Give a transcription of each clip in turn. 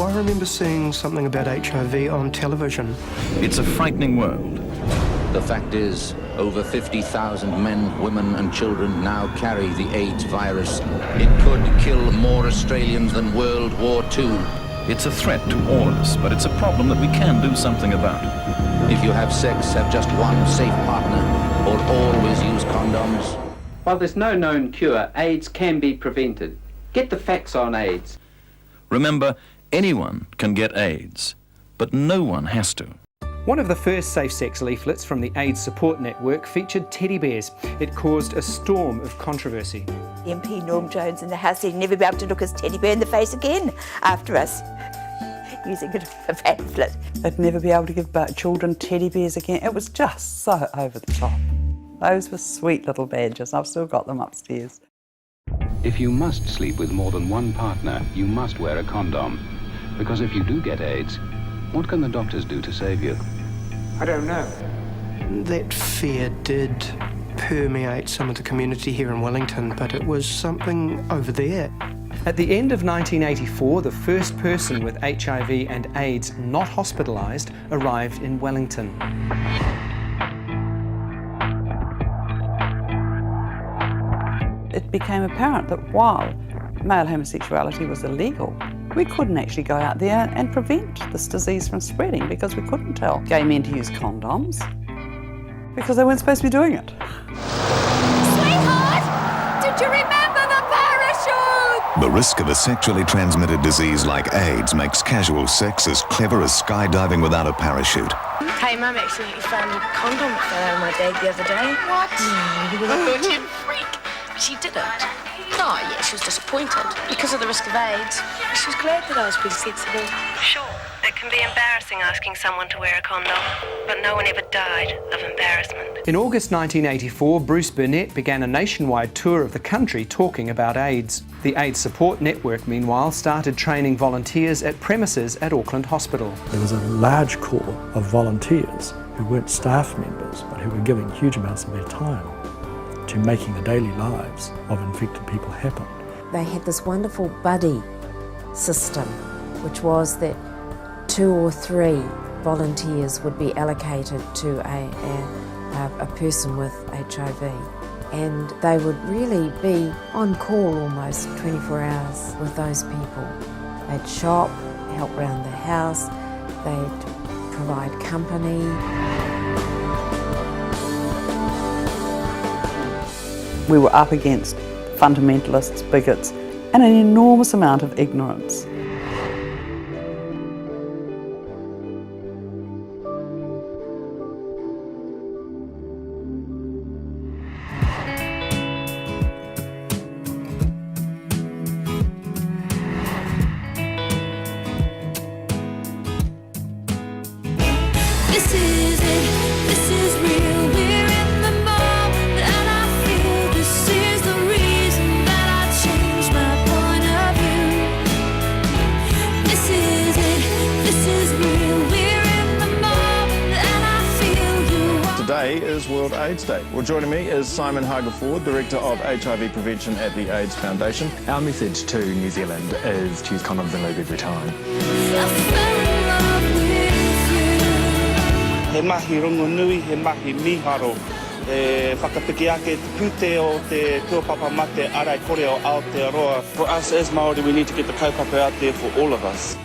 I remember seeing something about HIV on television. It's a frightening world. The fact is, over 50,000 men, women and children now carry the AIDS virus. It could kill more Australians than World War II. It's a threat to all of us, but it's a problem that we can do something about. If you have sex, have just one safe partner, or always use condoms. While there's no known cure, AIDS can be prevented. Get the facts on AIDS. Remember, anyone can get AIDS, but no one has to. One of the first safe sex leaflets from the AIDS Support Network featured teddy bears. It caused a storm of controversy. MP Norm Jones in the House said he'd never be able to look his teddy bear in the face again after us using it for a pamphlet. They'd never be able to give children teddy bears again. It was just so over the top. Those were sweet little badges. I've still got them upstairs. If you must sleep with more than one partner, you must wear a condom. Because if you do get AIDS, what can the doctors do to save you? I don't know. That fear did permeate some of the community here in Wellington, but it was something over there. At the end of 1984, the first person with HIV and AIDS not hospitalised arrived in Wellington. It became apparent that while male homosexuality was illegal, we couldn't actually go out there and prevent this disease from spreading because we couldn't tell gay men to use condoms because they weren't supposed to be doing it. Sweetheart, did you remember the parachute? The risk of a sexually transmitted disease like AIDS makes casual sex as clever as skydiving without a parachute. Hey, Mum accidentally found a condom that fell out of my bag the other day. What? I thought you'd freak. She didn't. Oh, yeah, she was disappointed because of the risk of AIDS. She was glad that I was pretty sensible. Sure, it can be embarrassing asking someone to wear a condom, but no one ever died of embarrassment. In August 1984, Bruce Burnett began a nationwide tour of the country talking about AIDS. The AIDS Support Network, meanwhile, started training volunteers at premises at Auckland Hospital. There was a large core of volunteers who weren't staff members, but who were giving huge amounts of their time to making the daily lives of infected people happen. They had this wonderful buddy system, which was that 2 or 3 volunteers would be allocated to a person with HIV, and they would really be on call almost 24 hours with those people. They'd shop, help around the house, they'd provide company. We were up against fundamentalists, bigots, and an enormous amount of ignorance. This is it, this is real, we're in the moment, and I feel this is the reason that I changed my point of view. This is it, this is real, we're in the moment, and I feel you are. Today is World AIDS Day. Well, joining me is Simon Harger-Ford, Director of HIV Prevention at the AIDS Foundation. Our message to New Zealand is to use condoms and lube every time. I fell in love with you. He mahi rongo nui, he mahi miharo. E whakapiki ake te pute o te tuapapa mate arai kore o Aotearoa. For us as Māori, we need to get the kaupapa out there for all of us.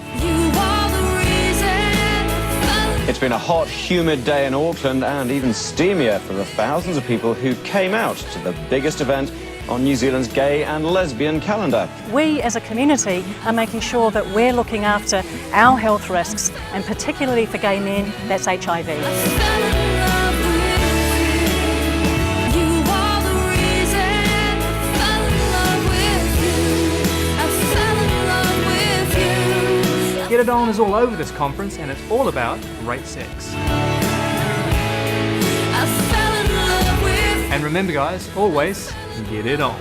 It's been a hot, humid day in Auckland and even steamier for the thousands of people who came out to the biggest event on New Zealand's gay and lesbian calendar. We as a community are making sure that we're looking after our health risks, and particularly for gay men, that's HIV. Get It On is all over this conference, and it's all about great sex. And remember guys, always get it on.